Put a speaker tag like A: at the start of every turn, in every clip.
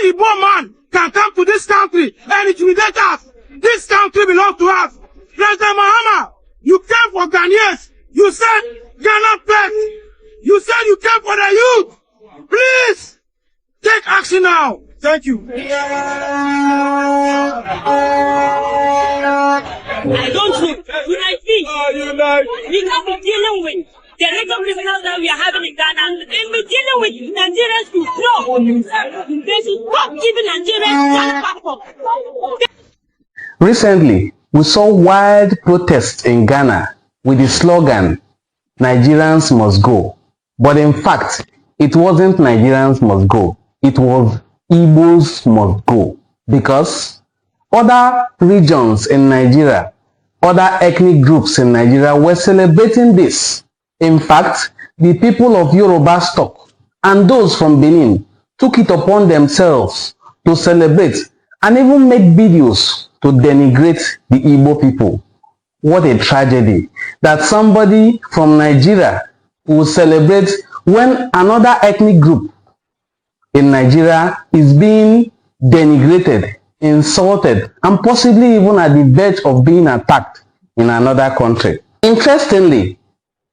A: Igbo man can come to this country and intimidate us. This country belongs to us. President Mahama, you came for Ghanaians. You said Ghana first. You said you came for the youth. Please take action now. Thank you.
B: I don't think when I think we can be dealing with the little criminals that we are having in Ghana and we're dealing with Nigerians to grow. They should stop giving Nigerians that platform.
C: Recently, we saw wild protests in Ghana with the slogan, Nigerians must go. But in fact, it wasn't Nigerians must go. It was Igbos must go. Because other regions in Nigeria, other ethnic groups in Nigeria were celebrating this. In fact, the people of Yoruba stock and those from Benin took it upon themselves to celebrate and even make videos to denigrate the Igbo people. What a tragedy that somebody from Nigeria will celebrate when another ethnic group in Nigeria is being denigrated, insulted, and possibly even at the verge of being attacked in another country. Interestingly,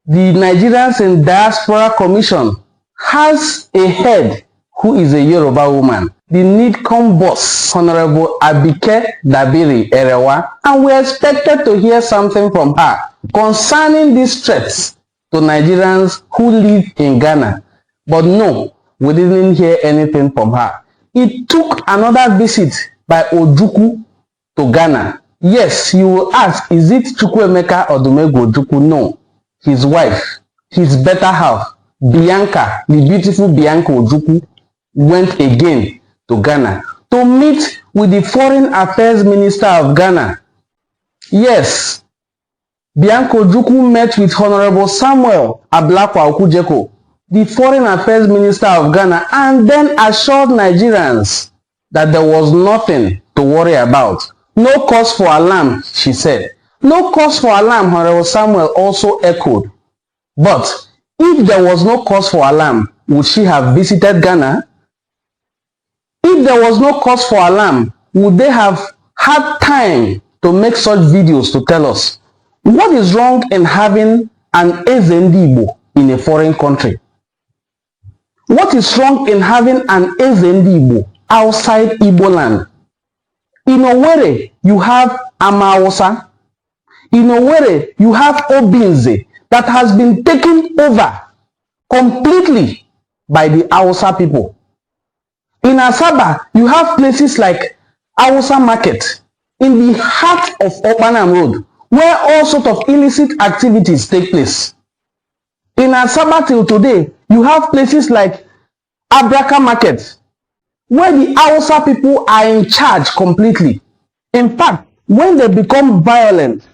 C: the Nigerians in Diaspora Commission has a head who is a Yoruba woman, the NIDCOM boss, Honorable Abike Dabiri Erewa, and we expected to hear something from her concerning these threats to Nigerians who live in Ghana. But no, we didn't hear anything from her. It took another visit by Ojukwu to Ghana. Yes, you will ask, is it Chukwuemeka Odumegwu Ojukwu? No, his wife, his better half, Bianca, the beautiful Bianca Ojukwu, went again to Ghana to meet with the Foreign Affairs Minister of Ghana. Yes, Bianca Ojukwu met with Honorable Samuel Ablakwa Okujeko, the Foreign Affairs Minister of Ghana, and then assured Nigerians that there was nothing to worry about. No cause for alarm, she said. No cause for alarm, Honorable Samuel also echoed. But if there was no cause for alarm, would she have visited Ghana? If there was no cause for alarm, would they have had time to make such videos to tell us? What is wrong in having an Ezendibo in a foreign country? What is wrong in having an Ezendibo outside Igbo land? In Owerri, you have Amaosa. In Owerri, you have Obinze that has been taken over completely by the Hausa people. In Asaba, you have places like Hausa Market in the heart of Obanam Road, where all sorts of illicit activities take place. In Asaba till today, you have places like Abraka Market, where the Hausa people are in charge completely. In fact, when they become violent,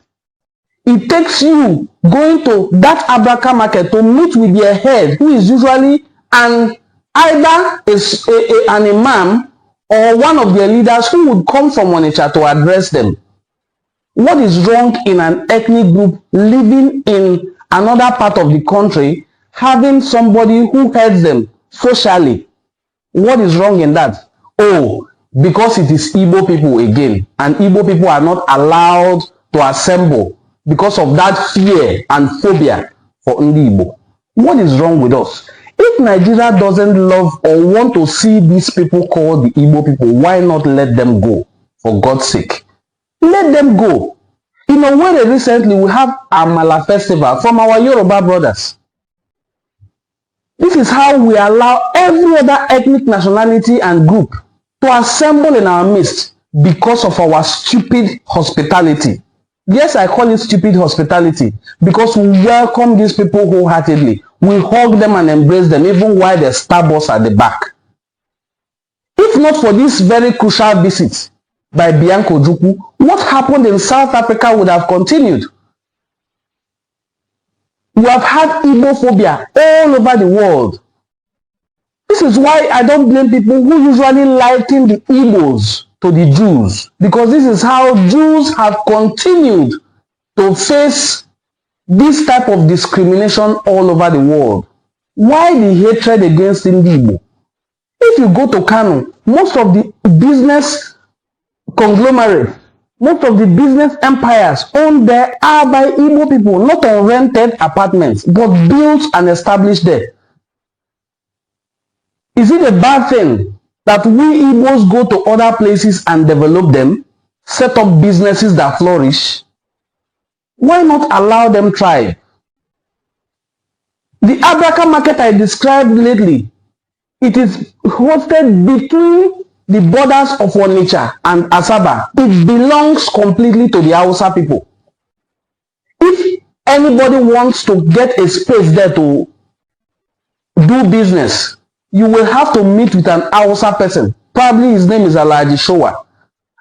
C: it takes you going to that Abraka Market to meet with their head, who is usually either an imam or one of their leaders who would come from Onitsha to address them. What is wrong in an ethnic group living in another part of the country having somebody who heads them socially? What is wrong in that? Oh, because it is Igbo people again, and Igbo people are not allowed to assemble because of that fear and phobia for Igbo. What is wrong with us? If Nigeria doesn't love or want to see these people called the Igbo people, why not let them go? For God's sake, let them go. In Owerri recently, we have Amala Festival from our Yoruba brothers. This is how we allow every other ethnic nationality and group to assemble in our midst because of our stupid hospitality. Yes, I call it stupid hospitality because we welcome these people wholeheartedly. We hug them and embrace them even while they stab us at the back. If not for this very crucial visit by Bianca Ojukwu, what happened in South Africa would have continued. We have had Igbophobia all over the world. This is why I don't blame people who usually liken the Igbos to the Jews, because this is how Jews have continued to face this type of discrimination all over the world. Why the hatred against Igbo? If you go to Kano, most of the business conglomerates, most of the business empires owned there are by Igbo people, not on rented apartments, but built and established there. Is it a bad thing that we Igbos go to other places and develop them, set up businesses that flourish? Why not allow them thrive? The Abraka market I described lately, it is hosted between the borders of Onitsha and Asaba. It belongs completely to the Hausa people. If anybody wants to get a space there to do business, you will have to meet with an Hausa person. Probably his name is Alhaji Showa.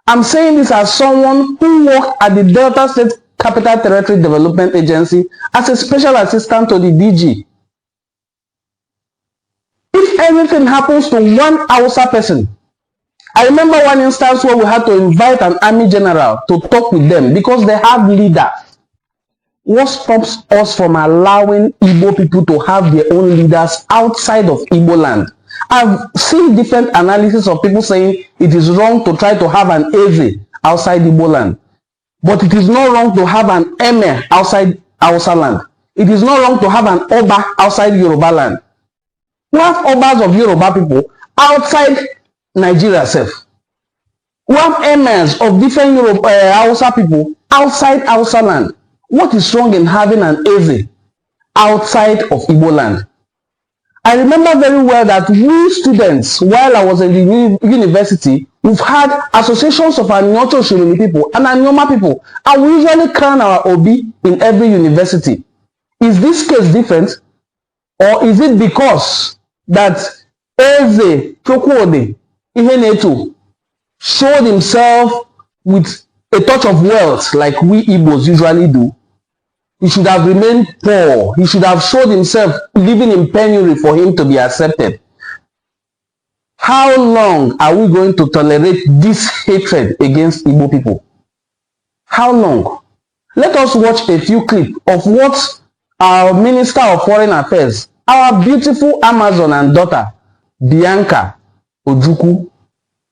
C: I'm saying this as someone who worked at the Delta State Capital Territory Development Agency as a special assistant to the DG. If anything happens to one Hausa person, I remember one instance where we had to invite an army general to talk with them because they have leaders. What stops us from allowing Igbo people to have their own leaders outside of Igbo land? I've seen different analysis of people saying it is wrong to try to have an Eze outside Igbo land. But it is not wrong to have an Emir outside Hausa land. It is not wrong to have an Oba outside Yoruba land. We have Obas of Yoruba people outside Nigeria itself. We have Emirs of different Hausa people outside Hausa land. What is wrong in having an Eze outside of Igbo land? I remember very well that we students, while I was in the university, we've had associations of Anyoto Shirumi people and Anyoma people, and we usually crown our Obi in every university. Is this case different? Or is it because that Eze Chokwode Ihenetu showed himself with a touch of wealth like we Igbos usually do? He should have remained poor. He should have showed himself living in penury for him to be accepted. How long are we going to tolerate this hatred against Igbo people? How long? Let us watch a few clips of what our Minister of Foreign Affairs, our beautiful Amazon and daughter, Bianca Ojukwu,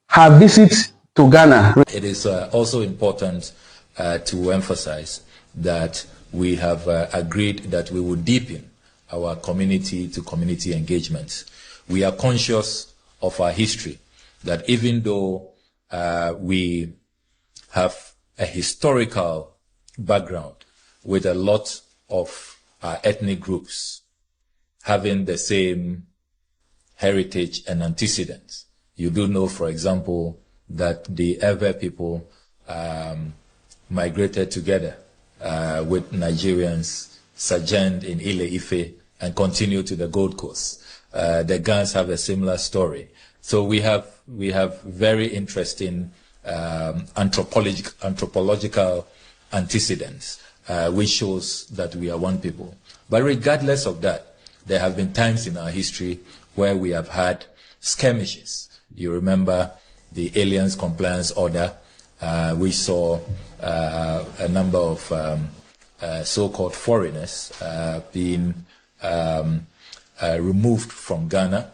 C: her visit to Ghana.
D: It is also important to emphasize that we have agreed that we will deepen our community-to-community engagement. We are conscious of our history, that even though we have a historical background with a lot of our ethnic groups having the same heritage and antecedents. You do know, for example, that the Ewe people migrated together with Nigerians, sojourned in Ile-Ife, and continued to the Gold Coast. The Gans have a similar story. So we have very interesting anthropological antecedents, which shows that we are one people. But regardless of that, there have been times in our history where we have had skirmishes. You remember the Aliens Compliance Order. We saw a number of so-called foreigners being removed from Ghana.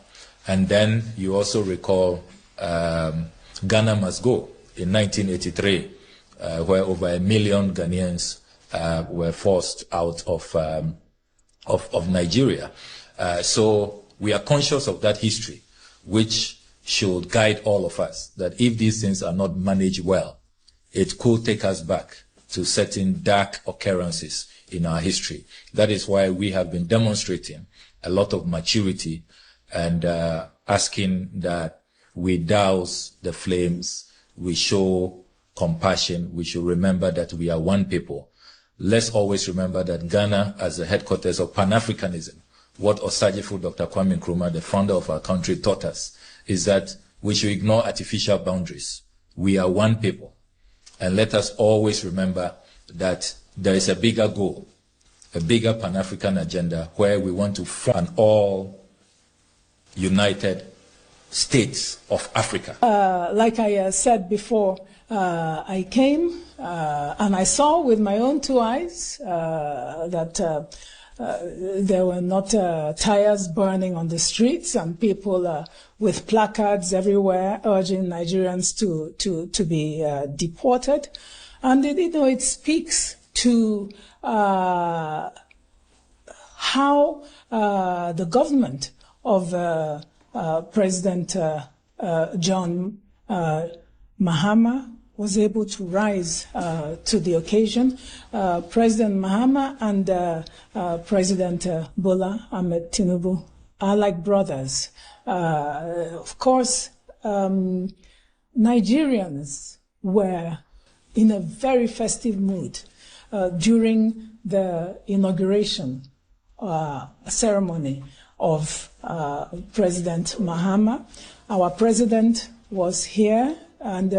D: And then you also recall Ghana Must Go in 1983, where over 1 million Ghanaians were forced out of Nigeria. So we are conscious of that history, which should guide all of us, that if these things are not managed well, it could take us back to certain dark occurrences in our history. That is why we have been demonstrating a lot of maturity and asking that we douse the flames, we show compassion, we should remember that we are one people. Let's always remember that Ghana, as the headquarters of Pan-Africanism, what Osagyefo Dr. Kwame Nkrumah, the founder of our country, taught us, is that we should ignore artificial boundaries. We are one people. And let us always remember that there is a bigger goal, a bigger Pan-African agenda where we want to form an all-united states of Africa.
E: Like I said before, I came and I saw with my own two eyes that there were not tires burning on the streets and people with placards everywhere urging Nigerians to be deported. And it speaks to how the government of President John Mahama was able to rise to the occasion. President Mahama and President Bola Ahmed Tinubu are like brothers. Of course, Nigerians were in a very festive mood during the inauguration ceremony of President Mahama. Our president was here and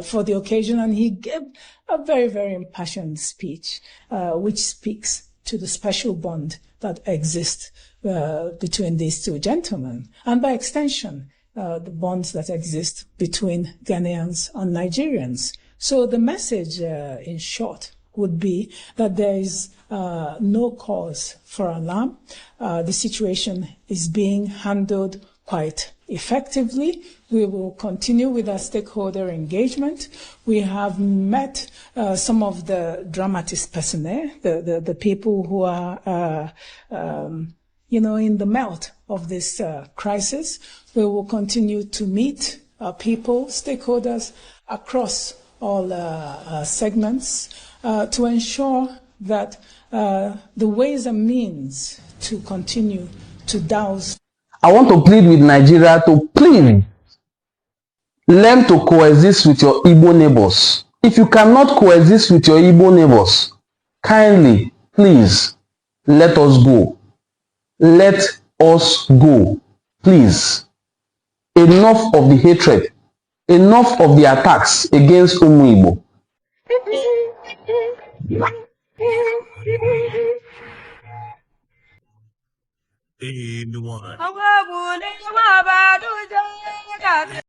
E: for the occasion, and he gave a very, very impassioned speech, which speaks to the special bond that exists between these two gentlemen, and by extension, the bonds that exist between Ghanaians and Nigerians. So the message, in short, would be that there is no cause for alarm. The situation is being handled quite effectively. We will continue with our stakeholder engagement. We have met some of the dramatis personae, the people who are, in the melt of this crisis. We will continue to meet people, stakeholders across all segments to ensure that the ways and means to continue to douse.
C: I want to plead with Nigeria to please learn to coexist with your Igbo neighbors. If you cannot coexist with your Igbo neighbors, kindly, please, let us go. Let us go, please. Enough of the hatred. Enough of the attacks against Igbo.